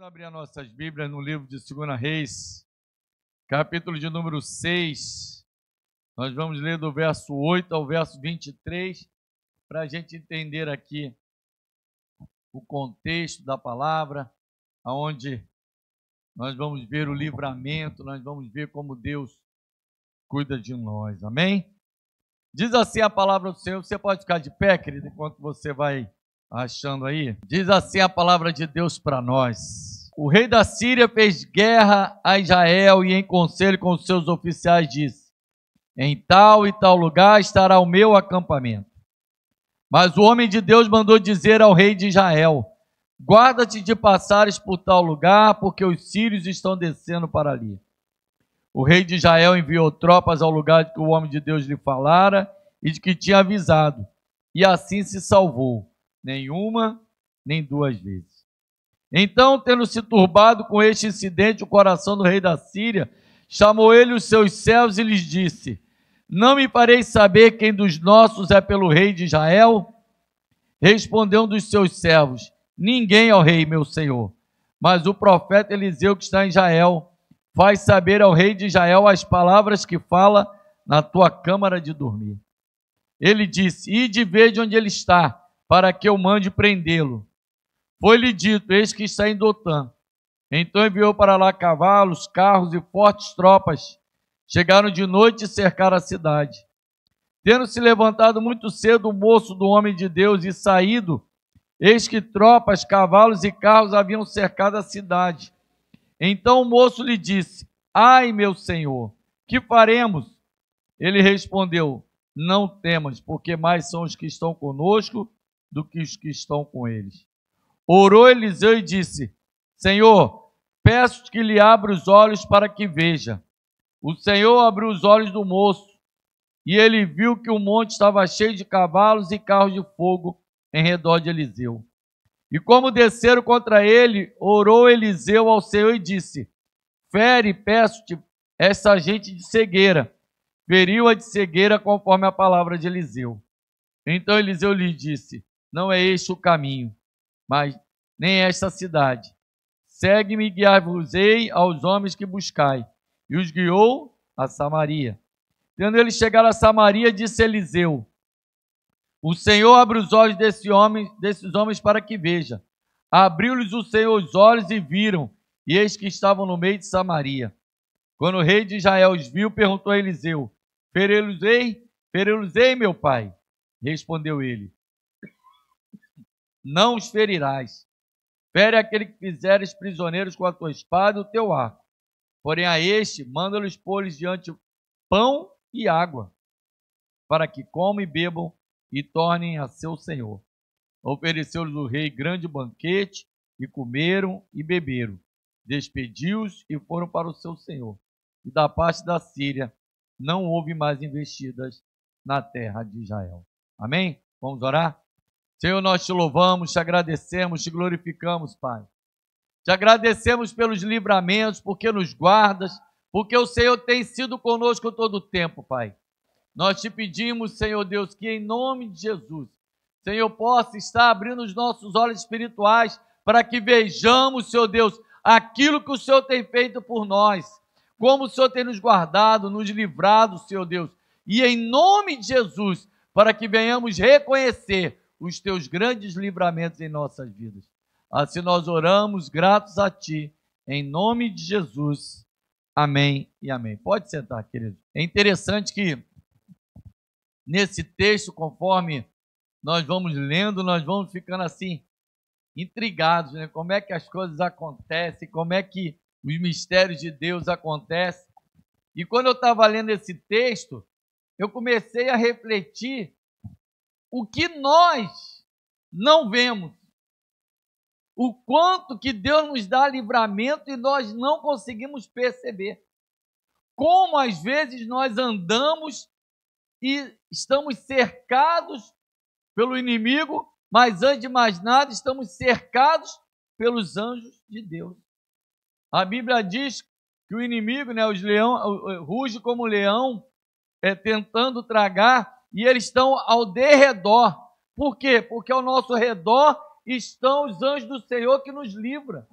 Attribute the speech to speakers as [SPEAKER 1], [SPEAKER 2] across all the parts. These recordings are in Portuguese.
[SPEAKER 1] abrir as nossas Bíblias no livro de 2 Reis, capítulo de número 6. Nós vamos ler do verso 8 ao verso 23, para a gente entender aqui o contexto da palavra, aonde nós vamos ver o livramento, nós vamos ver como Deus cuida de nós, amém? Diz assim a palavra do Senhor. Você pode ficar de pé, querido, enquanto você vai achando aí. Diz assim a palavra de Deus para nós: o rei da Síria fez guerra a Israel e em conselho com os seus oficiais disse: em tal e tal lugar estará o meu acampamento. Mas o homem de Deus mandou dizer ao rei de Israel: guarda-te de passares por tal lugar, porque os sírios estão descendo para ali. O rei de Israel enviou tropas ao lugar de que o homem de Deus lhe falara e de que tinha avisado, e assim se salvou, nem uma, nem duas vezes. Então, tendo se turbado com este incidente o coração do rei da Síria, chamou ele os seus servos e lhes disse: não me fareis saber quem dos nossos é pelo rei de Israel? Respondeu um dos seus servos: ninguém, ó rei, meu senhor, mas o profeta Eliseu que está em Israel faz saber ao rei de Israel as palavras que fala na tua câmara de dormir. Ele disse: ide ver de onde ele está, para que eu mande prendê-lo. Foi-lhe dito: eis que está em Dotã. Então enviou para lá cavalos, carros e fortes tropas. Chegaram de noite e cercaram a cidade. Tendo se levantado muito cedo o moço do homem de Deus e saído, eis que tropas, cavalos e carros haviam cercado a cidade. Então o moço lhe disse: ai, meu senhor, que faremos? Ele respondeu: não temas, porque mais são os que estão conosco do que os que estão com eles. Orou Eliseu e disse: Senhor, peço-te que lhe abra os olhos para que veja. O Senhor abriu os olhos do moço, e ele viu que o monte estava cheio de cavalos e carros de fogo em redor de Eliseu. E como desceram contra ele, orou Eliseu ao Senhor e disse: fere, peço-te, essa gente de cegueira. Feriu-a de cegueira conforme a palavra de Eliseu. Então Eliseu lhe disse: não é este o caminho, mas nem esta cidade. Segue-me e guiar-vos-ei aos homens que buscai. E os guiou a Samaria. Tendo ele chegado a Samaria, disse Eliseu: o Senhor abre os olhos desses homens para que veja. Abriu-lhes o Senhor os olhos e viram, e eis que estavam no meio de Samaria. Quando o rei de Israel os viu, perguntou a Eliseu: feri-los-ei, meu pai? Respondeu ele: não os ferirás. Fere aquele que fizeres prisioneiros com a tua espada e o teu arco. Porém a este, manda-lhes pôr-lhes diante pão e água, para que comam e bebam e tornem a seu senhor. Ofereceu-lhes o rei grande banquete, e comeram e beberam. Despediu-os e foram para o seu senhor. E da parte da Síria não houve mais investidas na terra de Israel. Amém? Vamos orar? Senhor, nós te louvamos, te agradecemos, te glorificamos, Pai. Te agradecemos pelos livramentos, porque nos guardas, porque o Senhor tem sido conosco todo o tempo, Pai. Nós te pedimos, Senhor Deus, que em nome de Jesus, Senhor, possa estar abrindo os nossos olhos espirituais para que vejamos, Senhor Deus, aquilo que o Senhor tem feito por nós, como o Senhor tem nos guardado, nos livrado, Senhor Deus, e em nome de Jesus, para que venhamos reconhecer os teus grandes livramentos em nossas vidas. Assim nós oramos, gratos a ti, em nome de Jesus. Amém e amém. Pode sentar, querido. É interessante que nesse texto, conforme nós vamos lendo, nós vamos ficando assim, intrigados, né? Como é que as coisas acontecem, como é que os mistérios de Deus acontecem. E quando eu estava lendo esse texto, eu comecei a refletir o que nós não vemos, o quanto que Deus nos dá livramento e nós não conseguimos perceber. Como às vezes nós andamos e estamos cercados pelo inimigo, mas antes de mais nada estamos cercados pelos anjos de Deus. A Bíblia diz que o inimigo, né, os leão, ruge como leão, tentando tragar, e eles estão ao derredor. Por quê? Porque ao nosso redor estão os anjos do Senhor que nos livram.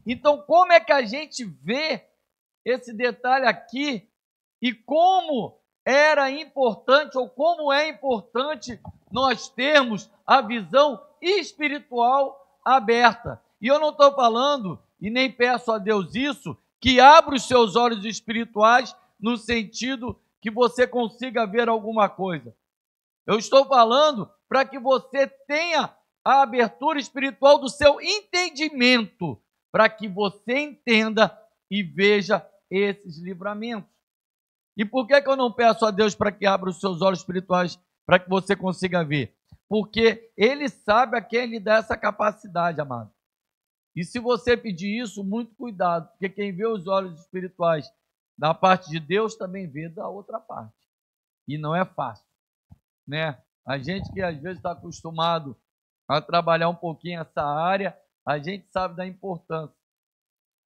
[SPEAKER 1] Então, como é que a gente vê esse detalhe aqui e como era importante ou como é importante nós termos a visão espiritual aberta? E eu não estou falando, e nem peço a Deus isso, que abra os seus olhos espirituais no sentido que você consiga ver alguma coisa. Eu estou falando para que você tenha a abertura espiritual do seu entendimento, para que você entenda e veja esses livramentos. E por que eu não peço a Deus para que abra os seus olhos espirituais para que você consiga ver? Porque Ele sabe a quem Ele dá essa capacidade, amado. E se você pedir isso, muito cuidado, porque quem vê os olhos espirituais da parte de Deus também vê da outra parte. E não é fácil, né? A gente que às vezes está acostumado a trabalhar um pouquinho essa área, a gente sabe da importância,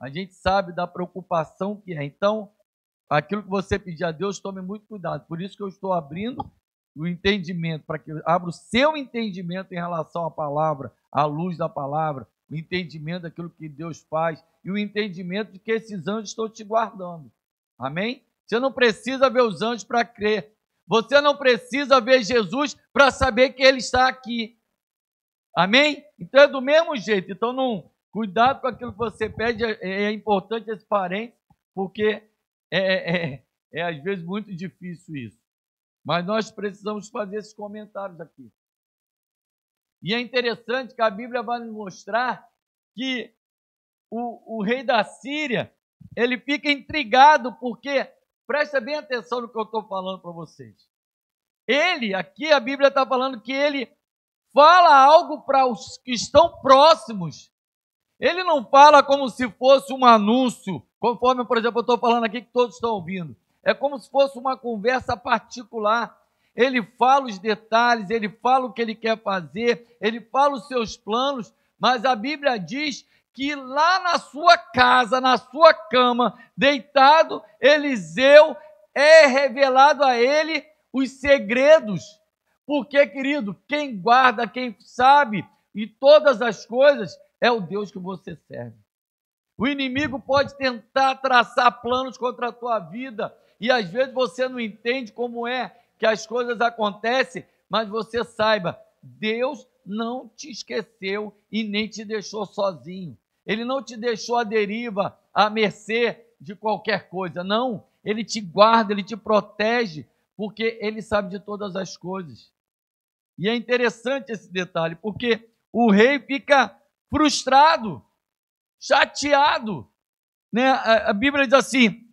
[SPEAKER 1] a gente sabe da preocupação que é. Então, aquilo que você pedir a Deus, tome muito cuidado. Por isso que eu estou abrindo o entendimento, para que abra o seu entendimento em relação à palavra, à luz da palavra, o entendimento daquilo que Deus faz e o entendimento de que esses anjos estão te guardando. Amém? Você não precisa ver os anjos para crer. Você não precisa ver Jesus para saber que Ele está aqui. Amém? Então é do mesmo jeito. Então não, cuidado com aquilo que você pede. É importante esse parênteses, porque é às vezes muito difícil isso. Mas nós precisamos fazer esses comentários aqui. E é interessante que a Bíblia vai nos mostrar que o rei da Síria, ele fica intrigado, porque, presta bem atenção no que eu estou falando para vocês. Ele, aqui a Bíblia está falando que ele fala algo para os que estão próximos. Ele não fala como se fosse um anúncio, conforme, por exemplo, eu estou falando aqui que todos estão ouvindo. É como se fosse uma conversa particular. Ele fala os detalhes, ele fala o que ele quer fazer, ele fala os seus planos, mas a Bíblia diz que lá na sua casa, na sua cama, deitado, Eliseu, é revelado a ele os segredos. Porque, querido, quem guarda, quem sabe e todas as coisas é o Deus que você serve. O inimigo pode tentar traçar planos contra a tua vida e às vezes você não entende como é que as coisas acontecem, mas você saiba, Deus não te esqueceu e nem te deixou sozinho. Ele não te deixou à deriva, à mercê de qualquer coisa, não. Ele te guarda, ele te protege, porque ele sabe de todas as coisas. E é interessante esse detalhe, porque o rei fica frustrado, chateado, né? A Bíblia diz assim,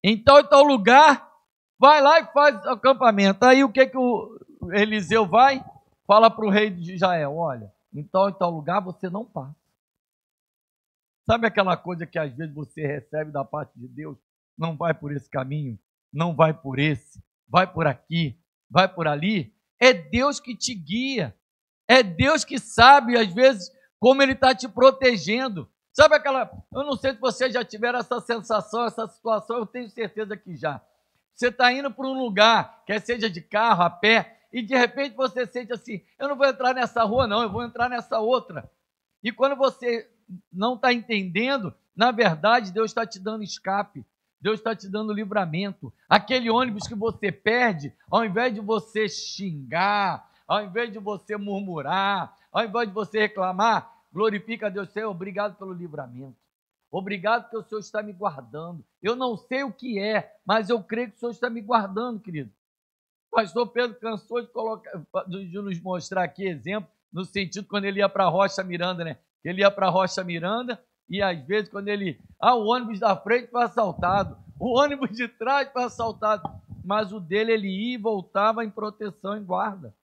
[SPEAKER 1] em tal e tal lugar, vai lá e faz acampamento. Aí o que o Eliseu vai? Fala para o rei de Israel, olha, em tal e tal lugar você não passa. Sabe aquela coisa que às vezes você recebe da parte de Deus? Não vai por esse caminho, não vai por esse, vai por aqui, vai por ali. É Deus que te guia, é Deus que sabe às vezes como Ele está te protegendo. Sabe aquela, eu não sei se você já tiver essa sensação, essa situação, eu tenho certeza que já. Você está indo para um lugar, quer seja de carro, a pé, e de repente você sente assim, eu não vou entrar nessa rua não, eu vou entrar nessa outra. E quando você não está entendendo, na verdade Deus está te dando escape, Deus está te dando livramento. Aquele ônibus que você perde, ao invés de você xingar, ao invés de você murmurar, ao invés de você reclamar, glorifica a Deus, Senhor, obrigado pelo livramento. Obrigado porque o Senhor está me guardando. Eu não sei o que é, mas eu creio que o Senhor está me guardando, querido. O pastor Pedro cansou de nos mostrar aqui exemplo, no sentido quando ele ia para a Rocha Miranda, né? Ele ia para a Rocha Miranda e às vezes quando o ônibus da frente foi assaltado, o ônibus de trás foi assaltado, mas o dele ele ia e voltava em proteção, em guarda.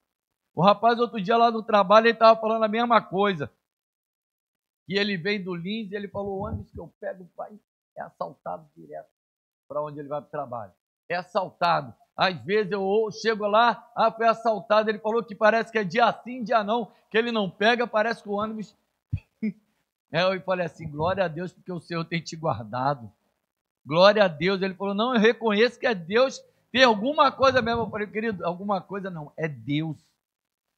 [SPEAKER 1] O rapaz outro dia lá no trabalho, ele estava falando a mesma coisa. E ele veio do Lins e ele falou, o ônibus que eu pego é assaltado direto para onde ele vai para o trabalho. É assaltado. Às vezes eu chego lá, foi assaltado, ele falou que parece que é dia sim, dia não, que ele não pega, parece que o ônibus... Eu falei assim, glória a Deus, porque o Senhor tem te guardado. Glória a Deus. Ele falou, não, eu reconheço que é Deus, tem alguma coisa mesmo. Eu falei, querido, alguma coisa não, é Deus.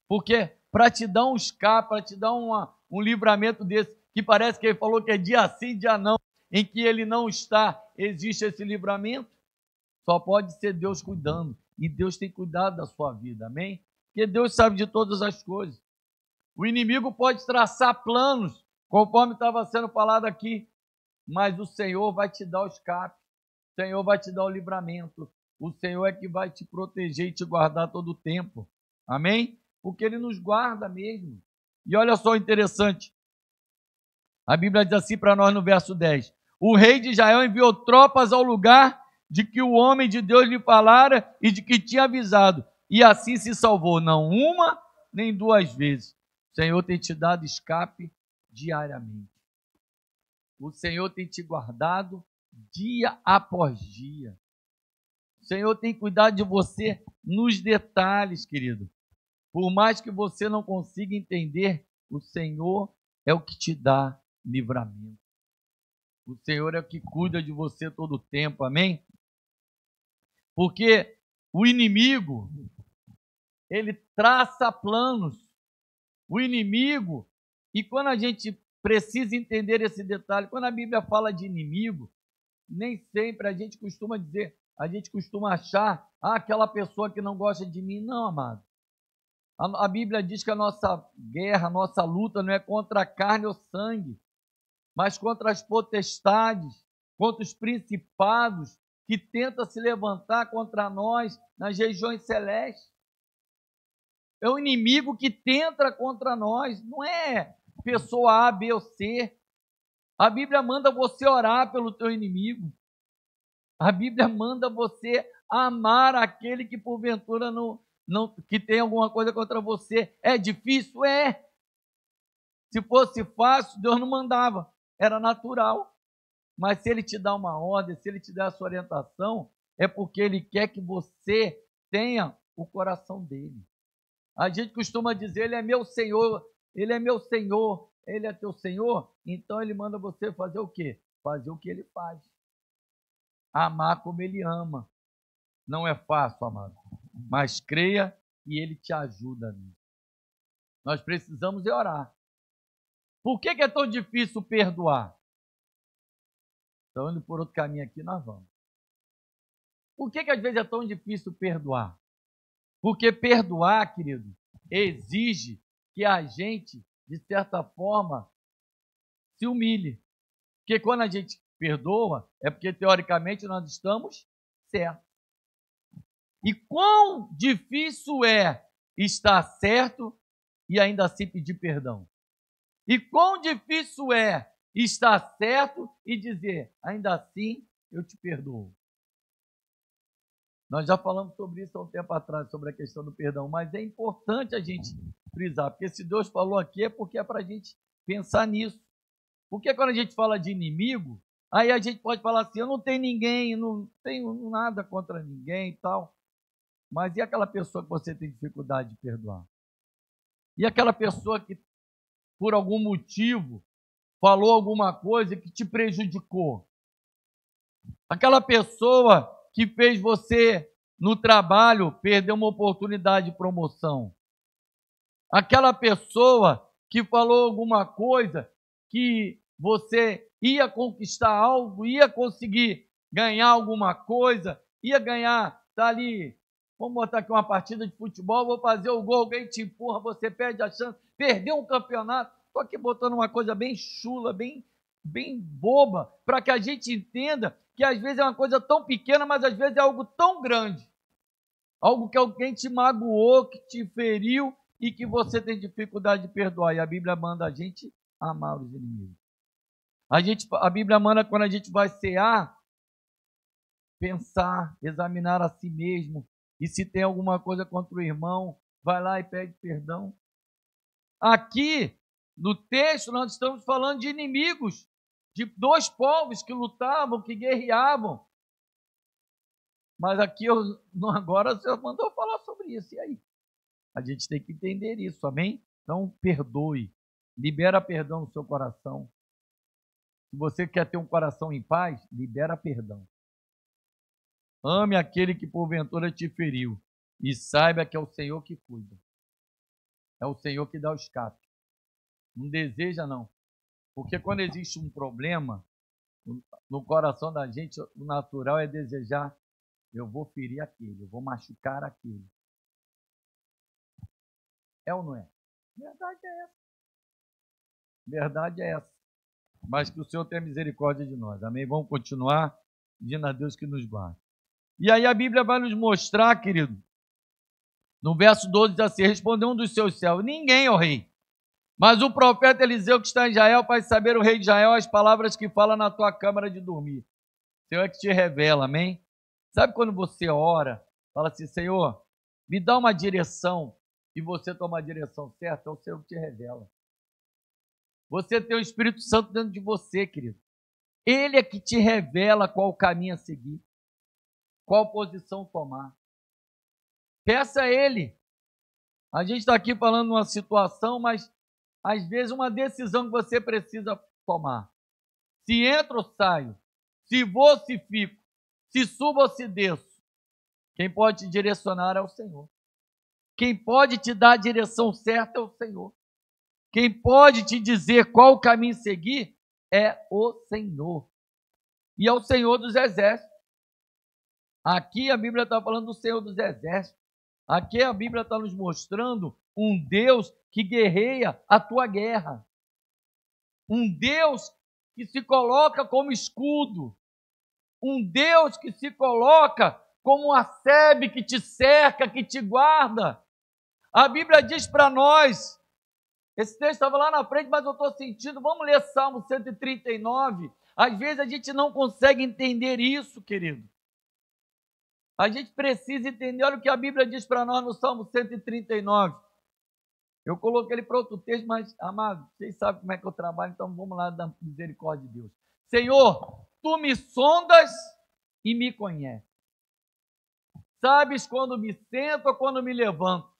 [SPEAKER 1] Porque para te dar um escape, para te dar um livramento desse, que parece que ele falou que é dia sim, dia não, em que ele não está, existe esse livramento? Só pode ser Deus cuidando. E Deus tem cuidado da sua vida, amém? Porque Deus sabe de todas as coisas. O inimigo pode traçar planos, conforme estava sendo falado aqui, mas o Senhor vai te dar o escape, o Senhor vai te dar o livramento, o Senhor é que vai te proteger e te guardar todo o tempo, amém? Porque Ele nos guarda mesmo. E olha só o interessante, a Bíblia diz assim para nós no verso 10, o rei de Israel enviou tropas ao lugar de que o homem de Deus lhe falara e de que tinha avisado, e assim se salvou, não uma nem duas vezes. O Senhor tem te dado escape diariamente. O Senhor tem te guardado dia após dia. O Senhor tem cuidado de você nos detalhes, querido. Por mais que você não consiga entender, o Senhor é o que te dá livramento. O Senhor é o que cuida de você todo o tempo, amém? Porque o inimigo, ele traça planos. O inimigo, e quando a gente precisa entender esse detalhe, quando a Bíblia fala de inimigo, nem sempre a gente costuma dizer, a gente costuma achar, aquela pessoa que não gosta de mim. Não, amado. A Bíblia diz que a nossa guerra, a nossa luta não é contra a carne ou sangue, mas contra as potestades, contra os principados que tentam se levantar contra nós nas regiões celestes. É o inimigo que tenta contra nós, não é pessoa A, B ou C. A Bíblia manda você orar pelo teu inimigo. A Bíblia manda você amar aquele que porventura que tem alguma coisa contra você. É difícil? É. Se fosse fácil, Deus não mandava. Era natural. Mas se Ele te dá uma ordem, se Ele te dá a sua orientação, é porque Ele quer que você tenha o coração dele. A gente costuma dizer, Ele é meu Senhor, Ele é meu Senhor, Ele é teu Senhor, então Ele manda você fazer o quê? Fazer o que Ele faz. Amar como Ele ama. Não é fácil, amado, mas creia e Ele te ajuda nisso. Nós precisamos orar. Por que é tão difícil perdoar? Então, indo por outro caminho aqui, nós vamos. Por que às vezes é tão difícil perdoar? Porque perdoar, querido, exige que a gente, de certa forma, se humilhe. Porque quando a gente perdoa, é porque teoricamente nós estamos certos. E quão difícil é estar certo e ainda assim pedir perdão? E quão difícil é estar certo e dizer, ainda assim eu te perdoo? Nós já falamos sobre isso há um tempo atrás, sobre a questão do perdão, mas é importante a gente frisar, porque se Deus falou aqui é porque é para a gente pensar nisso. Porque quando a gente fala de inimigo, aí a gente pode falar assim, eu não tenho ninguém, não tenho nada contra ninguém e tal. Mas e aquela pessoa que você tem dificuldade de perdoar? E aquela pessoa que, por algum motivo, falou alguma coisa que te prejudicou? Aquela pessoa que fez você, no trabalho, perder uma oportunidade de promoção. Aquela pessoa que falou alguma coisa que você ia conquistar algo, ia conseguir ganhar alguma coisa, ia ganhar, tá ali, vamos botar aqui uma partida de futebol, vou fazer o gol, alguém te empurra, você perde a chance, perdeu um campeonato. Estou aqui botando uma coisa bem chula, bem boba, para que a gente entenda que às vezes é uma coisa tão pequena, mas às vezes é algo tão grande. Algo que alguém te magoou, que te feriu e que você tem dificuldade de perdoar. E a Bíblia manda a gente amar os inimigos. A Bíblia manda, quando a gente vai cear, pensar, examinar a si mesmo. E se tem alguma coisa contra o irmão, vai lá e pede perdão. Aqui, no texto, nós estamos falando de inimigos, de dois povos que lutavam, que guerreavam. Mas aqui, agora, o Senhor mandou falar sobre isso. E aí? A gente tem que entender isso, amém? Então, perdoe. Libera perdão no seu coração. Se você quer ter um coração em paz, libera perdão. Ame aquele que porventura te feriu. E saiba que é o Senhor que cuida. É o Senhor que dá o escape. Não deseja, não. Porque quando existe um problema no coração da gente, o natural é desejar, eu vou ferir aquele, eu vou machucar aquele. É ou não é? Verdade é essa. Verdade é essa. Mas que o Senhor tenha misericórdia de nós. Amém? Vamos continuar pedindo a Deus que nos guarde. E aí a Bíblia vai nos mostrar, querido, no verso 12 diz assim, respondeu um dos seus servos, ninguém, ó rei, mas o profeta Eliseu que está em Israel faz saber o rei de Israel as palavras que fala na tua câmara de dormir. O Senhor é que te revela, amém? Sabe quando você ora, fala assim, Senhor, me dá uma direção, e você toma a direção certa, é o Senhor que te revela. Você tem o Espírito Santo dentro de você, querido. Ele é que te revela qual caminho a seguir, qual posição tomar. Peça a Ele. A gente está aqui falando de uma situação, mas às vezes uma decisão que você precisa tomar. Se entro ou saio, se vou ou se fico, se subo ou se desço. Quem pode te direcionar é o Senhor. Quem pode te dar a direção certa é o Senhor. Quem pode te dizer qual caminho seguir é o Senhor. E é o Senhor dos exércitos. Aqui a Bíblia está falando do Senhor dos exércitos. Aqui a Bíblia está nos mostrando um Deus que guerreia a tua guerra. Um Deus que se coloca como escudo. Um Deus que se coloca como uma sebe que te cerca, que te guarda. A Bíblia diz para nós, esse texto estava lá na frente, mas eu estou sentindo, vamos ler Salmo 139. Às vezes a gente não consegue entender isso, querido. A gente precisa entender, olha o que a Bíblia diz para nós no Salmo 139. Eu coloquei ele para outro texto, mas, amado, vocês sabem como é que eu trabalho, então vamos lá da misericórdia de Deus. Senhor, tu me sondas e me conheces. Sabes quando me sento ou quando me levanto.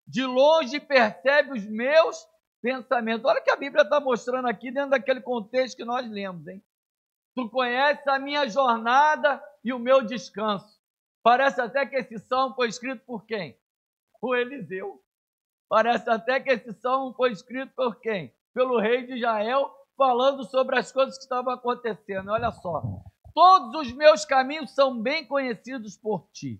[SPEAKER 1] De longe percebe os meus pensamentos. Olha o que a Bíblia está mostrando aqui dentro daquele contexto que nós lemos, hein? Tu conheces a minha jornada e o meu descanso. Parece até que esse salmo foi escrito por quem? Por Eliseu. Parece até que esse salmo foi escrito por quem? Pelo rei de Israel, falando sobre as coisas que estavam acontecendo. Olha só. Todos os meus caminhos são bem conhecidos por ti.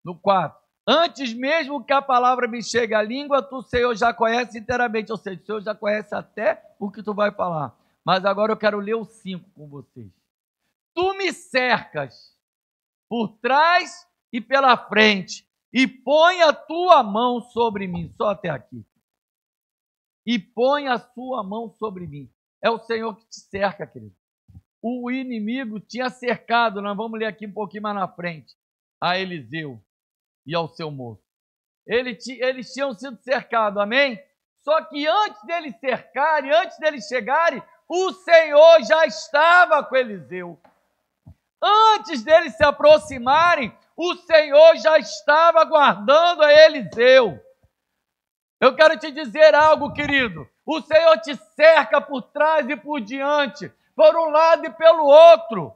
[SPEAKER 1] No 4. Antes mesmo que a palavra me chegue à língua, tu, Senhor, já conhece inteiramente. Ou seja, o Senhor já conhece até o que tu vai falar. Mas agora eu quero ler o 5 com vocês. Tu me cercas por trás e pela frente, e põe a tua mão sobre mim. Só até aqui. E põe a sua mão sobre mim. É o Senhor que te cerca, querido. O inimigo tinha cercado, nós vamos ler aqui um pouquinho mais na frente, a Eliseu e ao seu moço. Eles tinham sido cercados, amém? Só que antes deles cercarem, antes deles chegarem, o Senhor já estava com Eliseu. Antes deles se aproximarem, o Senhor já estava guardando a Eliseu. Eu quero te dizer algo, querido. O Senhor te cerca por trás e por diante, por um lado e pelo outro.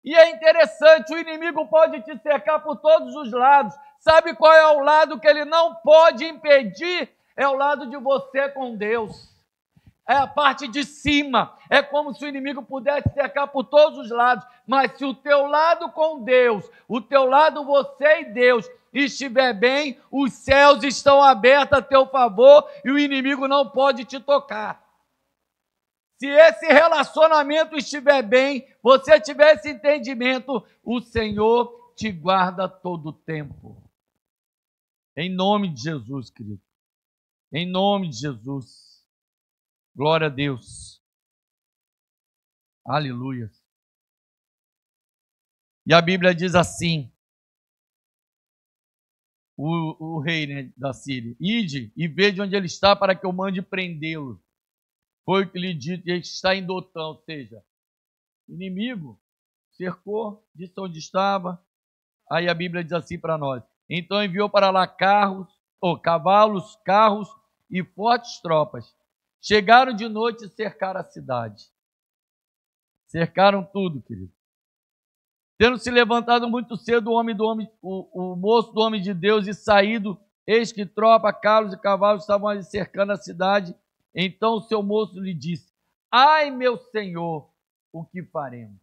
[SPEAKER 1] E é interessante, o inimigo pode te cercar por todos os lados. Sabe qual é o lado que ele não pode impedir? É o lado de você com Deus. É a parte de cima. É como se o inimigo pudesse cercar por todos os lados. Mas se o teu lado com Deus, o teu lado você e Deus estiver bem, os céus estão abertos a teu favor e o inimigo não pode te tocar. Se esse relacionamento estiver bem, você tiver esse entendimento, o Senhor te guarda todo o tempo. Em nome de Jesus, querido. Em nome de Jesus. Glória a Deus. Aleluia. E a Bíblia diz assim, o rei, né, da Síria, ide e veja onde ele está para que eu mande prendê-lo. Foi o que lhe disse, ele está em Dotã, ou seja, inimigo cercou, disse onde estava. Aí a Bíblia diz assim para nós, então enviou para lá cavalos, carros e fortes tropas. Chegaram de noite e cercaram a cidade. Cercaram tudo, querido. Tendo se levantado muito cedo o moço do homem de Deus e saído, eis que tropa, carros e cavalos estavam ali cercando a cidade Então o seu moço lhe disse: ai, meu senhor, o que faremos?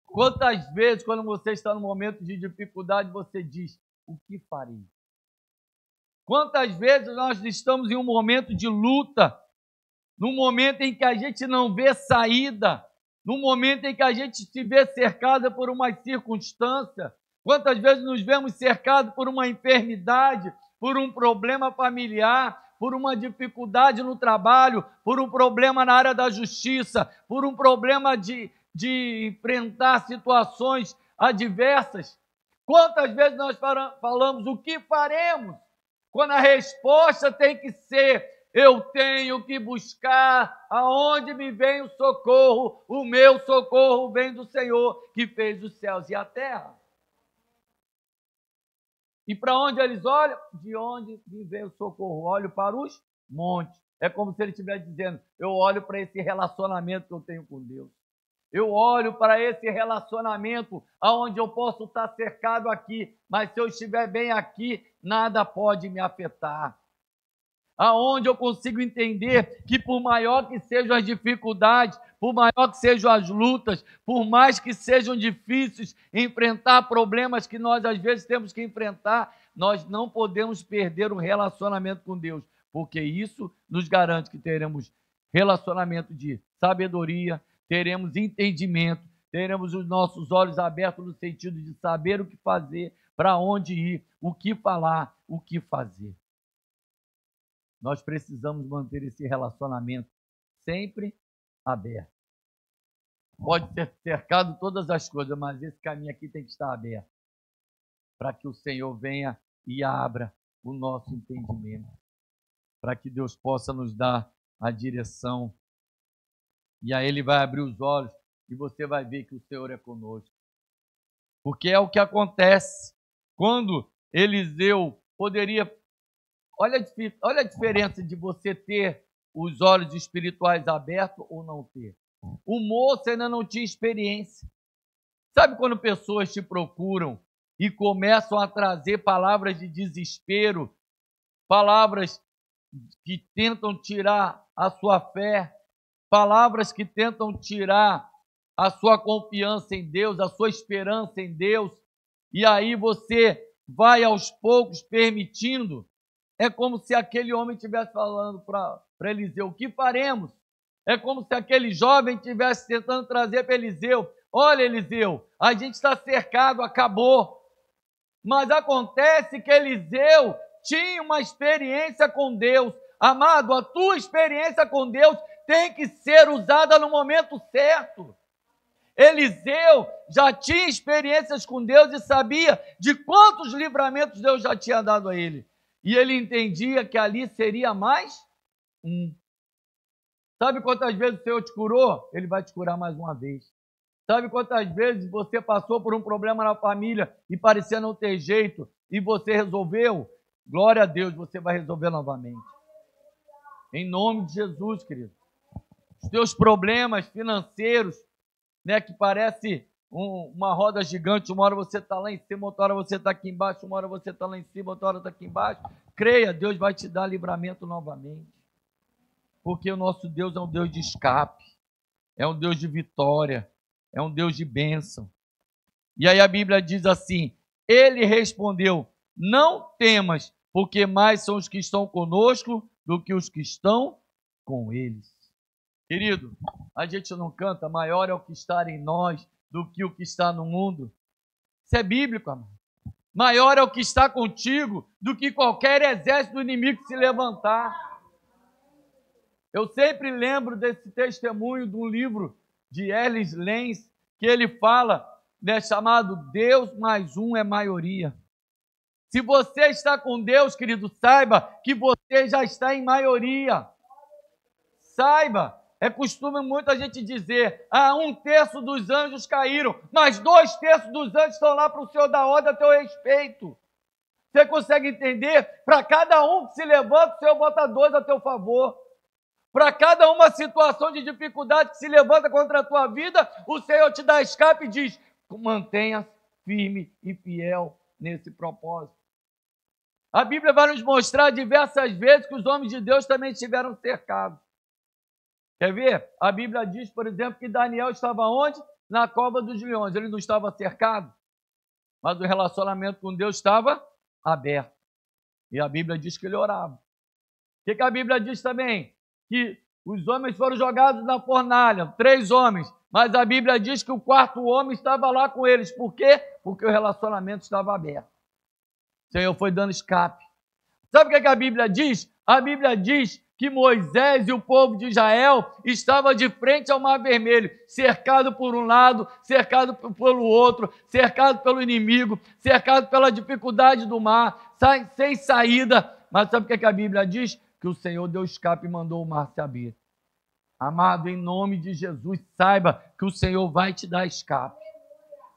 [SPEAKER 1] Quantas vezes, quando você está num momento de dificuldade, você diz: o que farei? Quantas vezes nós estamos em um momento de luta, num momento em que a gente não vê saída, num momento em que a gente se vê cercado por uma circunstância? Quantas vezes nos vemos cercados por uma enfermidade, por um problema familiar, por uma dificuldade no trabalho, por um problema na área da justiça, por um problema de enfrentar situações adversas? Quantas vezes nós falamos: o que faremos? Quando a resposta tem que ser: eu tenho que buscar aonde me vem o socorro. O meu socorro vem do Senhor, que fez os céus e a terra. E para onde eles olham? De onde me vem o socorro? Olho para os montes. É como se ele estivesse dizendo: eu olho para esse relacionamento que eu tenho com Deus. Eu olho para esse relacionamento onde eu posso estar cercado aqui, mas se eu estiver bem aqui, nada pode me afetar. Aonde eu consigo entender que por maior que sejam as dificuldades, por maior que sejam as lutas, por mais que sejam difíceis enfrentar problemas que nós às vezes temos que enfrentar, nós não podemos perder o relacionamento com Deus, porque isso nos garante que teremos relacionamento de sabedoria, teremos entendimento, teremos os nossos olhos abertos no sentido de saber o que fazer, para onde ir, o que falar, o que fazer. Nós precisamos manter esse relacionamento sempre aberto. Pode ser cercado todas as coisas, mas esse caminho aqui tem que estar aberto, para que o Senhor venha e abra o nosso entendimento, para que Deus possa nos dar a direção. E aí Ele vai abrir os olhos e você vai ver que o Senhor é conosco. Porque é o que acontece quando Eliseu poderia... Olha a diferença de você ter os olhos espirituais abertos ou não ter. O moço ainda não tinha experiência. Sabe quando pessoas te procuram e começam a trazer palavras de desespero, palavras que tentam tirar a sua fé, palavras que tentam tirar a sua confiança em Deus, a sua esperança em Deus, e aí você vai aos poucos permitindo? É como se aquele homem estivesse falando para Eliseu: o que faremos? É como se aquele jovem estivesse tentando trazer para Eliseu: olha, Eliseu, a gente está cercado, acabou. Mas acontece que Eliseu tinha uma experiência com Deus. Amado, a tua experiência com Deus tem que ser usada no momento certo. Eliseu já tinha experiências com Deus e sabia de quantos livramentos Deus já tinha dado a ele. E ele entendia que ali seria mais um. Sabe quantas vezes o Senhor te curou? Ele vai te curar mais uma vez. Sabe quantas vezes você passou por um problema na família e parecia não ter jeito e você resolveu? Glória a Deus, você vai resolver novamente. Em nome de Jesus, querido. Os teus problemas financeiros, né, que parece uma roda gigante, uma hora você está lá em cima, outra hora você está aqui embaixo, uma hora você está lá em cima, outra hora está aqui embaixo. Creia, Deus vai te dar livramento novamente. Porque o nosso Deus é um Deus de escape, é um Deus de vitória, é um Deus de bênção. E aí a Bíblia diz assim: ele respondeu: não temas, porque mais são os que estão conosco do que os que estão com eles. Querido, a gente não canta: maior é o que está em nós do que o que está no mundo. Isso é bíblico, amor. Maior é o que está contigo do que qualquer exército do inimigo que se levantar. Eu sempre lembro desse testemunho de um livro de Ellis Lenz, que ele fala, né, chamado Deus mais um é maioria. Se você está com Deus, querido, saiba que você já está em maioria. Saiba. É costume muita gente dizer: 1/3 dos anjos caíram, mas 2/3 dos anjos estão lá para o Senhor dar ordem a teu respeito. Você consegue entender? Para cada um que se levanta, o Senhor bota 2 a teu favor. Para cada uma situação de dificuldade que se levanta contra a tua vida, o Senhor te dá escape e diz: mantenha firme e fiel nesse propósito. A Bíblia vai nos mostrar diversas vezes que os homens de Deus também estiveram cercados. Quer ver? A Bíblia diz, por exemplo, que Daniel estava onde? Na cova dos leões. Ele não estava cercado, mas o relacionamento com Deus estava aberto. E a Bíblia diz que ele orava. O que a Bíblia diz também? Que os homens foram jogados na fornalha, 3 homens, mas a Bíblia diz que o 4º homem estava lá com eles. Por quê? Porque o relacionamento estava aberto. O Senhor foi dando escape. Sabe o que a Bíblia diz? A Bíblia diz que Moisés e o povo de Israel estavam de frente ao Mar Vermelho, cercado por um lado, cercado pelo outro, cercado pelo inimigo, cercado pela dificuldade do mar, sem saída. Mas sabe o que a Bíblia diz? Que o Senhor deu escape e mandou o mar se abrir. Amado, em nome de Jesus, saiba que o Senhor vai te dar escape.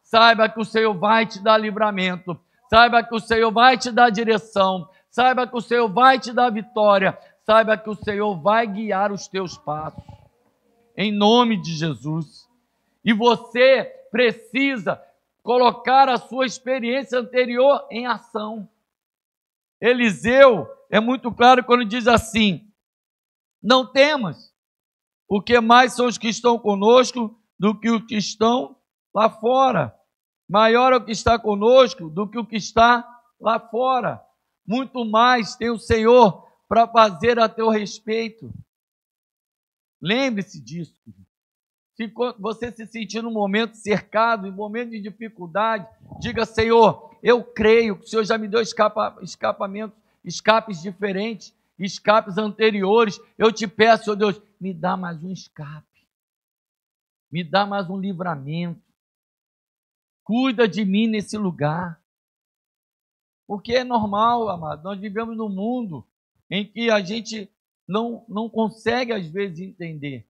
[SPEAKER 1] Saiba que o Senhor vai te dar livramento. Saiba que o Senhor vai te dar direção. Saiba que o Senhor vai te dar vitória. Saiba que o Senhor vai guiar os teus passos. Em nome de Jesus. E você precisa colocar a sua experiência anterior em ação. Eliseu é muito claro quando diz assim: não temas, porque mais são os que estão conosco do que os que estão lá fora. Maior é o que está conosco do que o que está lá fora. Muito mais tem o Senhor para fazer a teu respeito. Lembre-se disso. Se você se sentir num momento cercado, em momento de dificuldade, diga: Senhor, eu creio que o Senhor já me deu escapes diferentes, escapes anteriores. Eu te peço, Senhor Deus, me dá mais um escape. Me dá mais um livramento. Cuida de mim nesse lugar. Porque é normal, amado, nós vivemos num mundo em que a gente não consegue às vezes entender.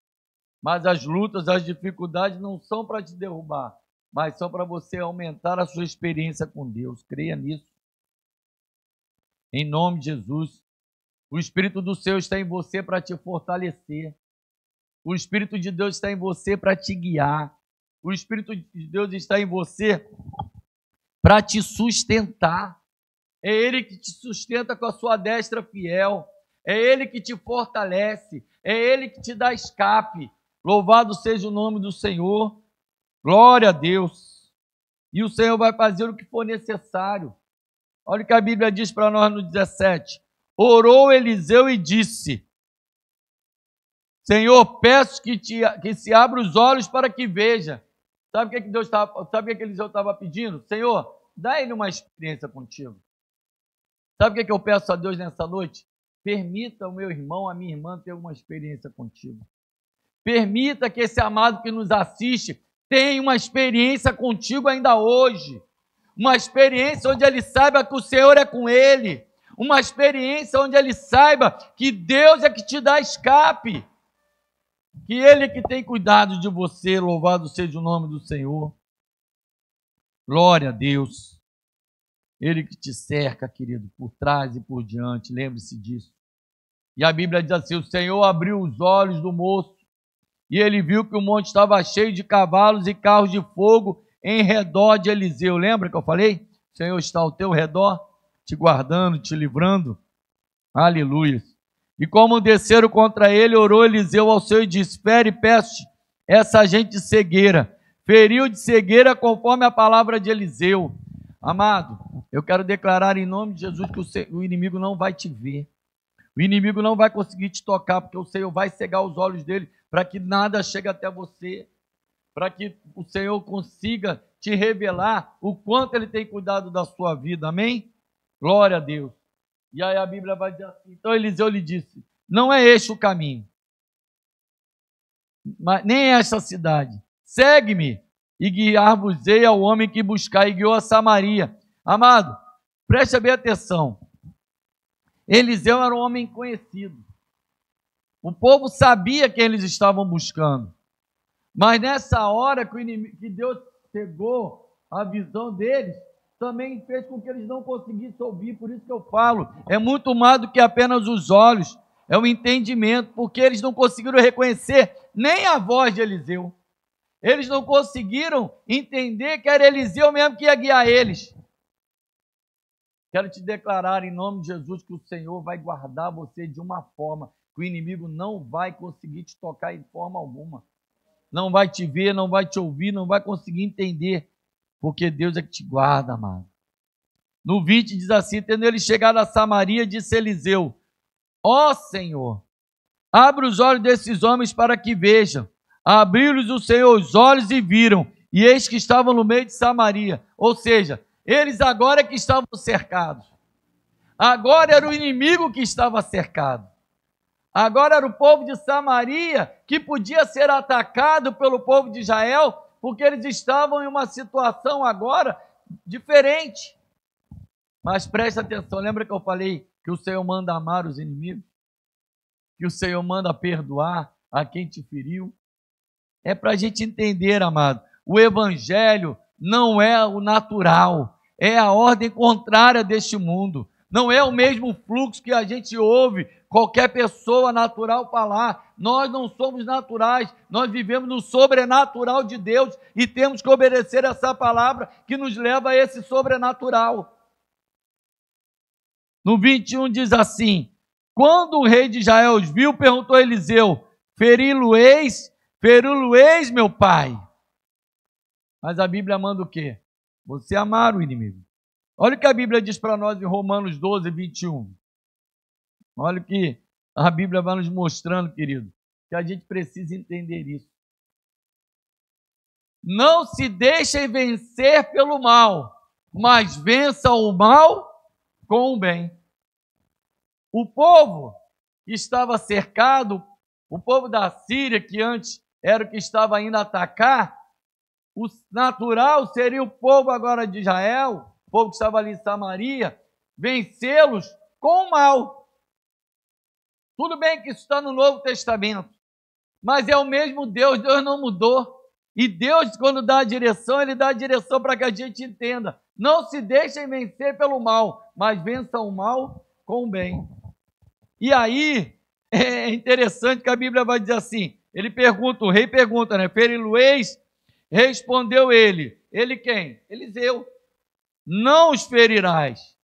[SPEAKER 1] Mas as lutas, as dificuldades não são para te derrubar, mas são para você aumentar a sua experiência com Deus. Creia nisso. Em nome de Jesus. O Espírito do Senhor está em você para te fortalecer. O Espírito de Deus está em você para te guiar. O Espírito de Deus está em você para te sustentar. É Ele que te sustenta com a sua destra fiel. É Ele que te fortalece. É Ele que te dá escape. Louvado seja o nome do Senhor. Glória a Deus. E o Senhor vai fazer o que for necessário. Olha o que a Bíblia diz para nós no 17. Orou Eliseu e disse: Senhor, peço que se abra os olhos para que veja. Sabe o que Eliseu estava pedindo? Senhor, dá a ele uma experiência contigo. Sabe o que eu peço a Deus nessa noite? Permita o meu irmão, a minha irmã ter uma experiência contigo. Permita que esse amado que nos assiste tenha uma experiência contigo ainda hoje. Uma experiência onde ele saiba que o Senhor é com ele. Uma experiência onde ele saiba que Deus é que te dá escape. Que Ele é que tem cuidado de você. Louvado seja o nome do Senhor. Glória a Deus. Ele que te cerca, querido, por trás e por diante. Lembre-se disso. E a Bíblia diz assim: o Senhor abriu os olhos do moço e ele viu que o monte estava cheio de cavalos e carros de fogo em redor de Eliseu. Lembra que eu falei? O Senhor está ao teu redor, te guardando, te livrando. Aleluia. E como desceram contra ele, orou Eliseu ao Senhor e disse: fere, peço essa gente de cegueira. Feriu de cegueira conforme a palavra de Eliseu. Amado, eu quero declarar em nome de Jesus que o inimigo não vai te ver. O inimigo não vai conseguir te tocar, porque o Senhor vai cegar os olhos dele para que nada chegue até você. Para que o Senhor consiga te revelar o quanto Ele tem cuidado da sua vida. Amém? Glória a Deus. E aí a Bíblia vai dizer assim: então Eliseu lhe disse: não é este o caminho, nem esta cidade. Segue-me e guiar-vos-ei ao homem que buscar. E guiou a Samaria. Amado, preste bem atenção. Eliseu era um homem conhecido. O povo sabia quem eles estavam buscando. Mas nessa hora que Deus pegou a visão deles, também fez com que eles não conseguissem ouvir. Por isso que eu falo, é muito mais do que apenas os olhos, é o entendimento, porque eles não conseguiram reconhecer nem a voz de Eliseu. Eles não conseguiram entender que era Eliseu mesmo que ia guiar eles. Quero te declarar em nome de Jesus que o Senhor vai guardar você de uma forma que o inimigo não vai conseguir te tocar em forma alguma. Não vai te ver, não vai te ouvir, não vai conseguir entender, porque Deus é que te guarda, amado. No 20 diz assim: tendo ele chegado a Samaria, disse Eliseu: ó Senhor, abre os olhos desses homens para que vejam. Abriu-lhes o Senhor os olhos e viram, e eis que estavam no meio de Samaria. Ou seja, eles agora que estavam cercados. Agora era o inimigo que estava cercado. Agora era o povo de Samaria que podia ser atacado pelo povo de Israel, porque eles estavam em uma situação agora diferente. Mas preste atenção, lembra que eu falei que o Senhor manda amar os inimigos? Que o Senhor manda perdoar a quem te feriu? É para a gente entender, amado, o evangelho não é o natural, é a ordem contrária deste mundo. Não é o mesmo fluxo que a gente ouve qualquer pessoa natural falar. Nós não somos naturais, nós vivemos no sobrenatural de Deus e temos que obedecer essa palavra que nos leva a esse sobrenatural. No 21 diz assim: quando o rei de Israel os viu, perguntou a Eliseu: feri-lo-eis, meu pai? Mas a Bíblia manda o quê? Você amar o inimigo. Olha o que a Bíblia diz para nós em Romanos 12, 21. Olha o que a Bíblia vai nos mostrando, querido, que a gente precisa entender isso. Não se deixem vencer pelo mal, mas vença o mal com o bem. O povo que estava cercado, o povo da Síria, que antes era o que estava indo atacar, o natural seria o povo agora de Israel, o povo que estava ali em Samaria, vencê-los com o mal. Tudo bem que isso está no Novo Testamento, mas é o mesmo Deus, Deus não mudou. E Deus, quando dá a direção, Ele dá a direção para que a gente entenda. Não se deixem vencer pelo mal, mas vençam o mal com o bem. E aí, é interessante que a Bíblia vai dizer assim, o rei pergunta, né? Feri-lo-eis? Respondeu ele. Ele quem? Eliseu. Não os ferirás.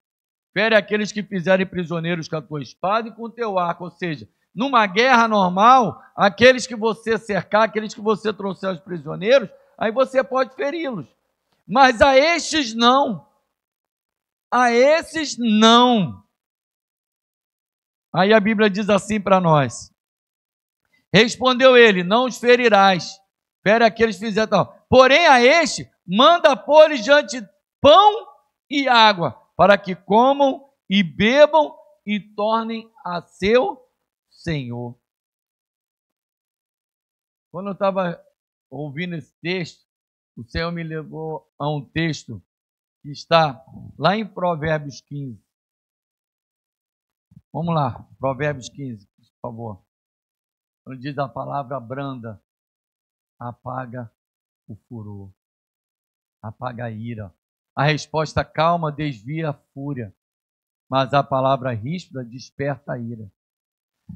[SPEAKER 1] Fere aqueles que fizerem prisioneiros com a tua espada e com o teu arco. Ou seja, numa guerra normal, aqueles que você cercar, aqueles que você trouxer aos prisioneiros, aí você pode feri-los. Mas a estes não. A esses não. Aí a Bíblia diz assim para nós. Respondeu ele: não os ferirás. Fere aqueles que fizerem tal. Porém a este, manda pôr-lhes diante pão e água, para que comam e bebam e tornem a seu Senhor. Quando eu estava ouvindo esse texto, o Senhor me levou a um texto que está lá em Provérbios 15. Vamos lá, Provérbios 15, por favor. Onde diz a palavra branda, apaga o furor, apaga a ira. A resposta calma desvia a fúria, mas a palavra ríspida desperta a ira.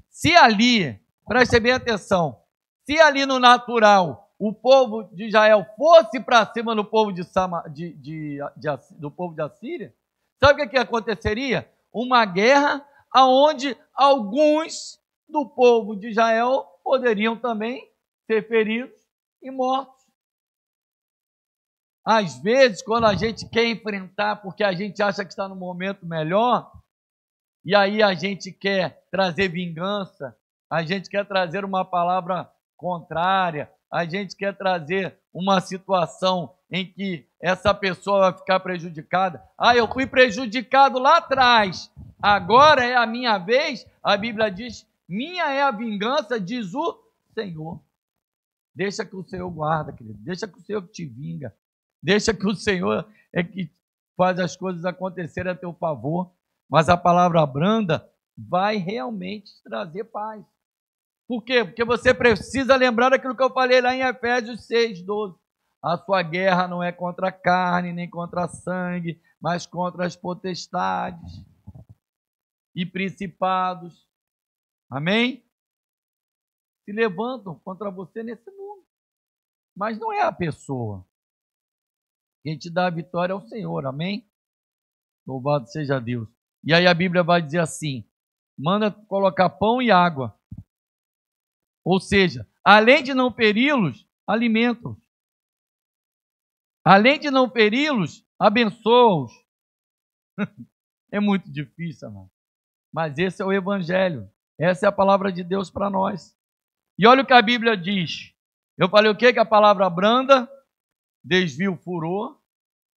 [SPEAKER 1] Se ali, preste bem atenção, se ali no natural o povo de Israel fosse para cima do povo do povo de Assíria, sabe o que aconteceria? Uma guerra onde alguns do povo de Israel poderiam também ser feridos e mortos. Às vezes, quando a gente quer enfrentar porque a gente acha que está no momento melhor, e aí a gente quer trazer vingança, a gente quer trazer uma palavra contrária, a gente quer trazer uma situação em que essa pessoa vai ficar prejudicada. Ah, eu fui prejudicado lá atrás, agora é a minha vez. A Bíblia diz: minha é a vingança, diz o Senhor. Deixa que o Senhor guarda, querido. Deixa que o Senhor te vinga. Deixa que o Senhor é que faz as coisas acontecerem a teu favor. Mas a palavra branda vai realmente trazer paz. Por quê? Porque você precisa lembrar daquilo que eu falei lá em Efésios 6:12. A sua guerra não é contra a carne, nem contra a sangue, mas contra as potestades e principados. Amém? Se levantam contra você nesse mundo. Mas não é a pessoa. Quem te dá a vitória é o Senhor. Amém? Louvado seja Deus. E aí a Bíblia vai dizer assim: manda colocar pão e água. Ou seja, além de não feri-los, alimenta-os. Além de não feri-los, abençoa-os. É muito difícil, amado. Mas esse é o Evangelho. Essa é a palavra de Deus para nós. E olha o que a Bíblia diz. Eu falei o quê? Que a palavra branda desvia o furor,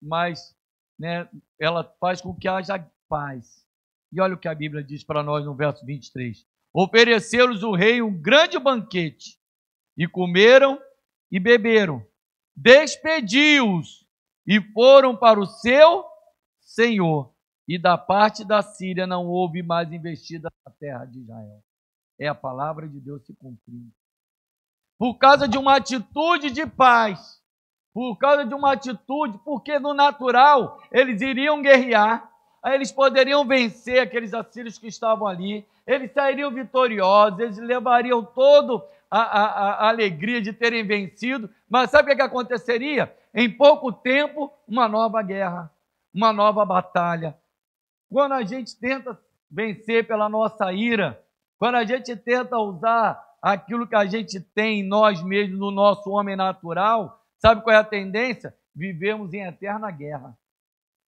[SPEAKER 1] mas né, ela faz com que haja paz. E olha o que a Bíblia diz para nós no verso 23. Ofereceu-lhes o rei um grande banquete, e comeram e beberam. Despediu-os e foram para o seu senhor. E da parte da Síria não houve mais investida na terra de Israel. É a palavra de Deus se cumprindo. Por causa de uma atitude de paz, por causa de uma atitude, porque no natural eles iriam guerrear, aí eles poderiam vencer aqueles assírios que estavam ali, eles sairiam vitoriosos, eles levariam toda a alegria de terem vencido, mas sabe o que aconteceria? Em pouco tempo, uma nova guerra, uma nova batalha. Quando a gente tenta vencer pela nossa ira, quando a gente tenta usar aquilo que a gente tem em nós mesmos, no nosso homem natural, sabe qual é a tendência? Vivemos em eterna guerra.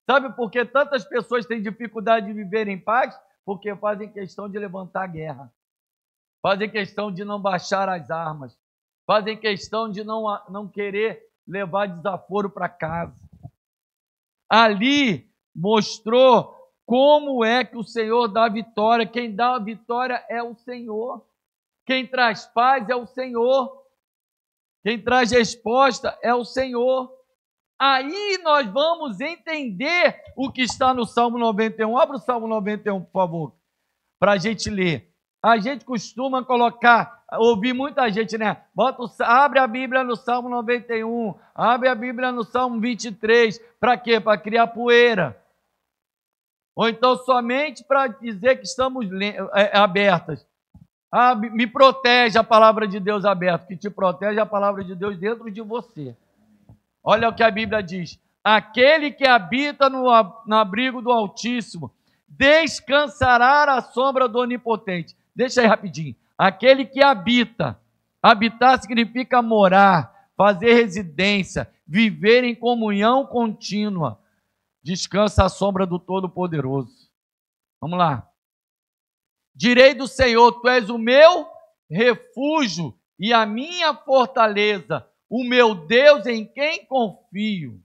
[SPEAKER 1] Sabe por que tantas pessoas têm dificuldade de viver em paz? Porque fazem questão de levantar guerra, fazem questão de não baixar as armas, fazem questão de não querer levar desaforo para casa. Ali mostrou como é que o Senhor dá a vitória. Quem dá a vitória é o Senhor. Quem traz paz é o Senhor. Quem traz resposta é o Senhor. Aí nós vamos entender o que está no Salmo 91. Abra o Salmo 91, por favor, para a gente ler. A gente costuma ouvir muita gente, né? Abre a Bíblia no Salmo 91, abre a Bíblia no Salmo 23. Para quê? Para criar poeira. Ou então somente para dizer que estamos abertas. Me protege a palavra de Deus aberta, que te protege a palavra de Deus dentro de você. Olha o que a Bíblia diz. Aquele que habita no abrigo do Altíssimo descansará à sombra do Onipotente. Deixa aí rapidinho. Aquele que habita. Habitar significa morar, fazer residência, viver em comunhão contínua. Descansa à sombra do Todo-Poderoso. Vamos lá. Direi do Senhor, tu és o meu refúgio e a minha fortaleza, o meu Deus em quem confio.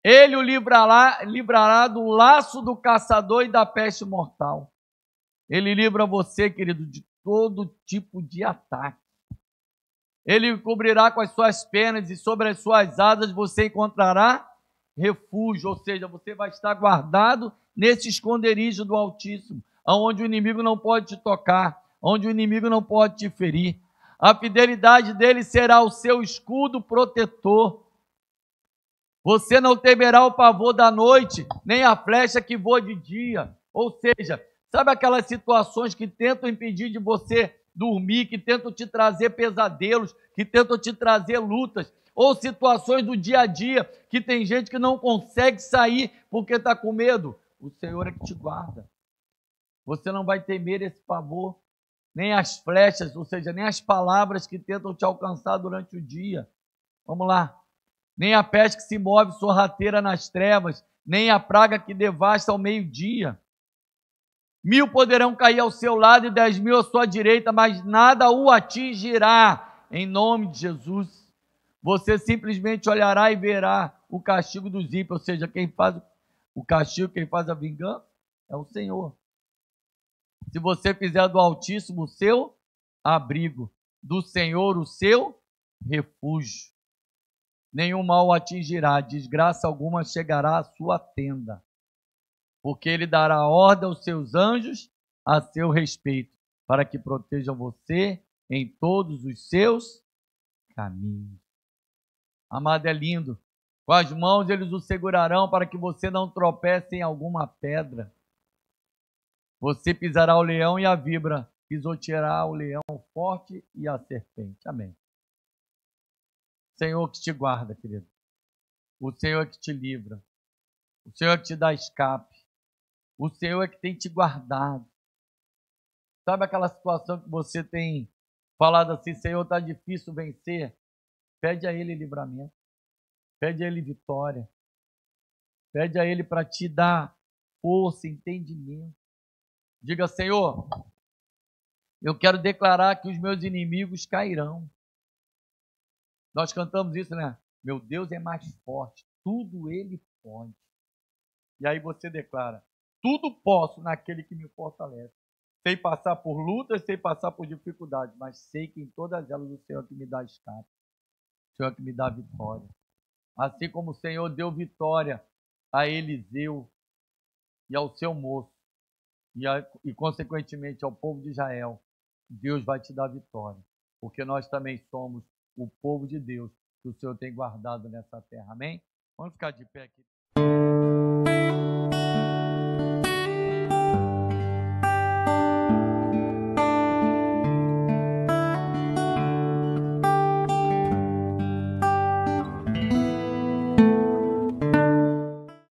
[SPEAKER 1] Ele o livrará do laço do caçador e da peste mortal. Ele livra você, querido, de todo tipo de ataque. Ele cobrirá com as suas penas e sobre as suas asas você encontrará refúgio, ou seja, você vai estar guardado nesse esconderijo do Altíssimo, onde o inimigo não pode te tocar, onde o inimigo não pode te ferir. A fidelidade dele será o seu escudo protetor. Você não temerá o pavor da noite, nem a flecha que voa de dia. Ou seja, sabe aquelas situações que tentam impedir de você dormir, que tentam te trazer pesadelos, que tentam te trazer lutas, ou situações do dia a dia, que tem gente que não consegue sair porque está com medo. O Senhor é que te guarda. Você não vai temer esse pavor, nem as flechas, ou seja, nem as palavras que tentam te alcançar durante o dia. Vamos lá. Nem a peste que se move sorrateira nas trevas, nem a praga que devasta ao meio-dia. 1000 poderão cair ao seu lado e 10.000 à sua direita, mas nada o atingirá, em nome de Jesus. Você simplesmente olhará e verá o castigo dos ímpios, ou seja, quem faz o castigo, quem faz a vingança, é o Senhor. Se você fizer do Altíssimo o seu abrigo, do Senhor o seu refúgio, nenhum mal o atingirá, desgraça alguma chegará à sua tenda, porque ele dará ordem aos seus anjos a seu respeito, para que protejam você em todos os seus caminhos. Amado, é lindo. Com as mãos eles o segurarão para que você não tropece em alguma pedra. Você pisará o leão e a víbora, pisoteará o leão forte e a serpente. Amém. Senhor que te guarda, querido. O Senhor que te livra. O Senhor é que te dá escape. O Senhor é que tem te guardado. Sabe aquela situação que você tem falado assim, Senhor, está difícil vencer? Pede a Ele livramento. Pede a Ele vitória. Pede a Ele para te dar força, entendimento. Diga, Senhor, eu quero declarar que os meus inimigos cairão. Nós cantamos isso, né? Meu Deus é mais forte, tudo Ele pode. E aí você declara, tudo posso naquele que me fortalece. Sei passar por lutas, sei passar por dificuldades, mas sei que em todas elas o Senhor é que me dá escape. O Senhor é que me dá vitória. Assim como o Senhor deu vitória a Eliseu e ao seu moço, e consequentemente ao povo de Israel, Deus vai te dar vitória, porque nós também somos o povo de Deus que o Senhor tem guardado nessa terra. Amém? Vamos ficar de pé aqui.